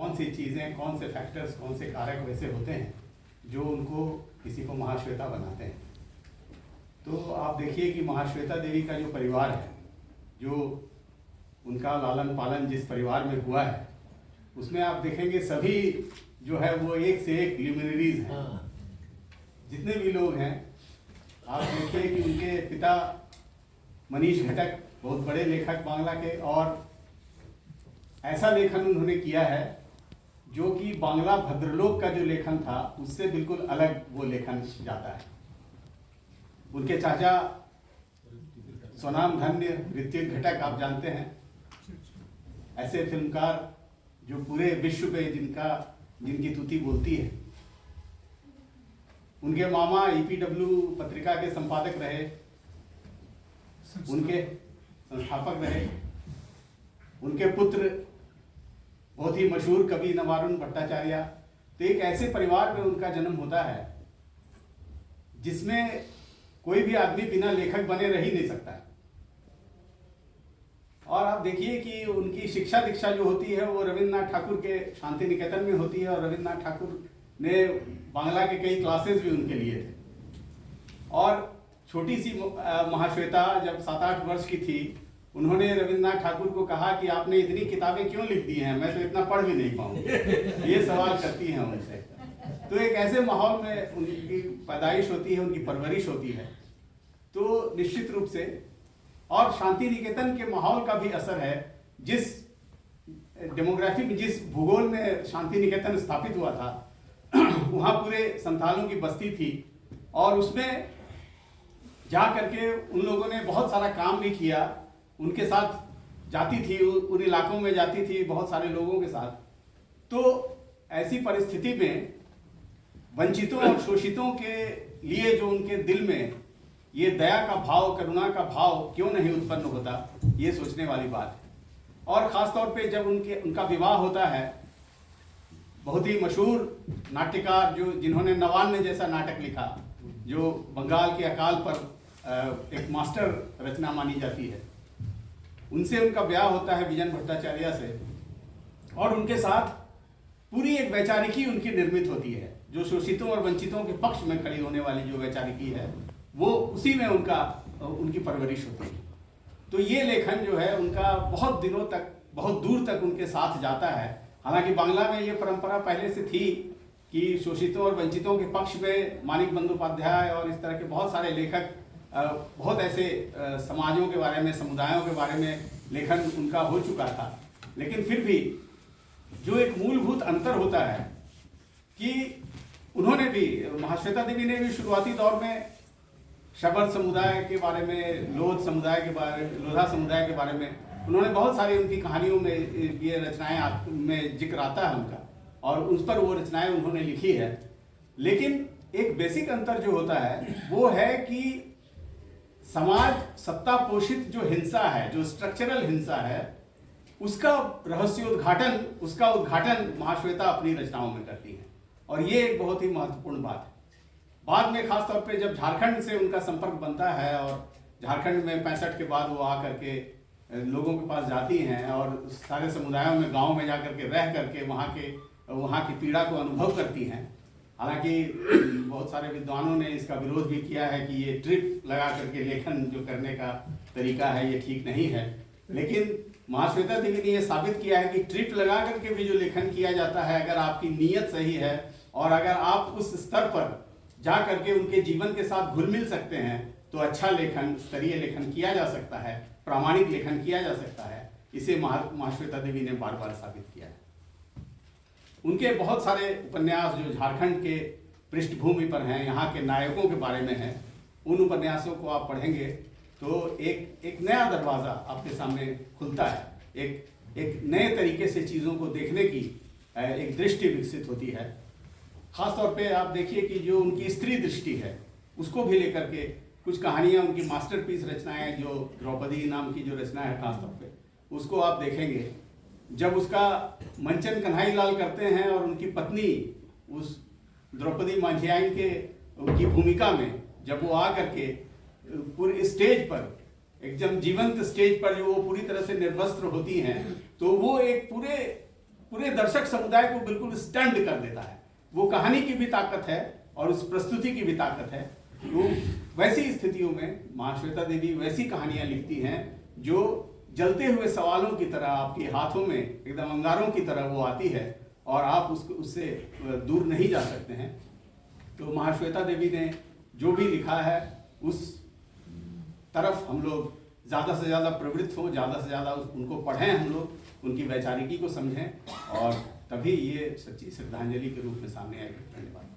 कौन सी चीज़ें, कौन से फैक्टर्स, कौन से कारक वैसे होते हैं जो उनको किसी को महाश्वेता बनाते हैं। तो आप देखिए कि महाश्वेता देवी का जो परिवार है, जो उनका लालन पालन जिस परिवार में हुआ है, उसमें आप देखेंगे सभी जो है वो एक से एक ल्यूमिनरीज हैं। जितने भी लोग हैं आप देखिए कि उनके पिता मनीष घटक बहुत बड़े लेखक बांग्ला के, और ऐसा लेखन उन्होंने किया है जो कि बांग्ला भद्रलोक का जो लेखन था उससे बिल्कुल अलग वो लेखन जाता है। उनके चाचा स्वनाम धन्य ऋत्विक घटक आप जानते हैं, ऐसे फिल्मकार जो पूरे विश्व में जिनकी तुति बोलती है। उनके मामा ईपीडब्ल्यू पत्रिका के संपादक रहे, उनके संस्थापक रहे। उनके पुत्र बहुत ही मशहूर कवि नवारुण भट्टाचार्य। तो एक ऐसे परिवार में उनका जन्म होता है जिसमें कोई भी आदमी बिना लेखक बने रह ही नहीं सकता है। और आप देखिए कि उनकी शिक्षा दीक्षा जो होती है वो रविन्द्रनाथ ठाकुर के शांति निकेतन में होती है, और रविन्द्रनाथ ठाकुर ने बांग्ला के कई क्लासेस भी उनके लिए थे। और छोटी सी महाश्वेता जब 7-8 वर्ष की थी, उन्होंने रविन्द्रनाथ ठाकुर को कहा कि आपने इतनी किताबें क्यों लिख दी हैं, मैं तो इतना पढ़ भी नहीं पाऊंगी। ये सवाल करती हैं उनसे। तो एक ऐसे माहौल में उनकी पैदाइश होती है, उनकी परवरिश होती है। तो निश्चित रूप से, और शांति निकेतन के माहौल का भी असर है। जिस डेमोग्राफी में, जिस भूगोल में शांति निकेतन स्थापित हुआ था, वहाँ पूरे संथालों की बस्ती थी, और उसमें जा करके उन लोगों ने बहुत सारा काम भी किया। उनके साथ जाती थी, उन इलाकों में जाती थी बहुत सारे लोगों के साथ। तो ऐसी परिस्थिति में वंचितों और शोषितों के लिए जो उनके दिल में ये दया का भाव, करुणा का भाव क्यों नहीं उत्पन्न होता, ये सोचने वाली बात है। और ख़ास तौर पे जब उनका विवाह होता है, बहुत ही मशहूर नाट्यकार जिन्होंने नवान्न जैसा नाटक लिखा, जो बंगाल के अकाल पर एक मास्टर रचना मानी जाती है, उनसे उनका ब्याह होता है विजन भट्टाचार्य से। और उनके साथ पूरी एक वैचारिकी उनकी निर्मित होती है, जो शोषितों और वंचितों के पक्ष में खड़ी होने वाली जो वैचारिकी है, वो उसी में उनकी परवरिश होती है। तो ये लेखन जो है उनका बहुत दिनों तक, बहुत दूर तक उनके साथ जाता है। हालांकि बांग्ला में ये परंपरा पहले से थी कि शोषितों और वंचितों के पक्ष में मानिक बंदोपाध्याय और इस तरह के बहुत सारे लेखक, बहुत ऐसे समाजों के बारे में, समुदायों के बारे में लेखन उनका हो चुका था। लेकिन फिर भी जो एक मूलभूत अंतर होता है कि उन्होंने भी, महाश्वेता देवी ने भी शुरुआती दौर में शबर समुदाय के बारे में, लोधा समुदाय के बारे में उन्होंने बहुत सारी, उनकी कहानियों में ये रचनाएं में जिक्र आता है उनका, और उस पर वो रचनाएं उन्होंने लिखी है। लेकिन एक बेसिक अंतर जो होता है वो है कि समाज सत्ता पोषित जो हिंसा है, जो स्ट्रक्चरल हिंसा है, उसका रहस्योद्घाटन, उसका उद्घाटन महाश्वेता अपनी रचनाओं में करती हैं। और ये एक बहुत ही महत्वपूर्ण बात है। बाद में खास तौर पे जब झारखंड से उनका संपर्क बनता है, और झारखंड में 65 के बाद वो आकर के लोगों के पास जाती हैं और सारे समुदायों में, गाँव में जाकर के रह करके वहाँ की पीड़ा को अनुभव करती हैं। हालांकि बहुत सारे विद्वानों ने इसका विरोध भी किया है कि ये ट्रिप लगा करके लेखन जो करने का तरीका है ये ठीक नहीं है। लेकिन महाश्वेता देवी ने ये साबित किया है कि ट्रिप लगा करके भी जो लेखन किया जाता है, अगर आपकी नीयत सही है और अगर आप उस स्तर पर जा करके उनके जीवन के साथ घुल मिल सकते हैं, तो अच्छा लेखन, स्तरीय लेखन किया जा सकता है, प्रामाणिक लेखन किया जा सकता है। इसे महाश्वेता देवी ने बार बार साबित किया है। उनके बहुत सारे उपन्यास जो झारखंड के पृष्ठभूमि पर हैं, यहाँ के नायकों के बारे में हैं, उन उपन्यासों को आप पढ़ेंगे तो एक नया दरवाज़ा आपके सामने खुलता है। एक नए तरीके से चीज़ों को देखने की एक दृष्टि विकसित होती है। ख़ास तौर पे आप देखिए कि जो उनकी स्त्री दृष्टि है उसको भी लेकर के कुछ कहानियाँ, उनकी मास्टरपीस रचनाएं, जो द्रौपदी नाम की जो रचना है खास तौर पे, उसको आप देखेंगे। जब उसका मंचन कन्हई लाल करते हैं और उनकी पत्नी उस द्रौपदी मांझियाइन के उनकी भूमिका में जब वो आ करके पूरे स्टेज पर, एकदम जीवंत स्टेज पर जो वो पूरी तरह से निर्वस्त्र होती हैं, तो वो एक पूरे पूरे दर्शक समुदाय को बिल्कुल स्टंड कर देता है। वो कहानी की भी ताकत है और उस प्रस्तुति की भी ताकत है। वो वैसी स्थितियों में महाश्वेता देवी वैसी कहानियां लिखती हैं जो जलते हुए सवालों की तरह आपके हाथों में एकदम अंगारों की तरह वो आती है और आप उससे दूर नहीं जा सकते हैं। तो महाश्वेता देवी ने जो भी लिखा है उस तरफ हम लोग ज़्यादा से ज़्यादा प्रवृत्त हों, ज़्यादा से ज़्यादा उनको पढ़ें, हम लोग उनकी वैचारिकी को समझें और तभी ये सच्ची श्रद्धांजलि के रूप में सामने आएगी। धन्यवाद।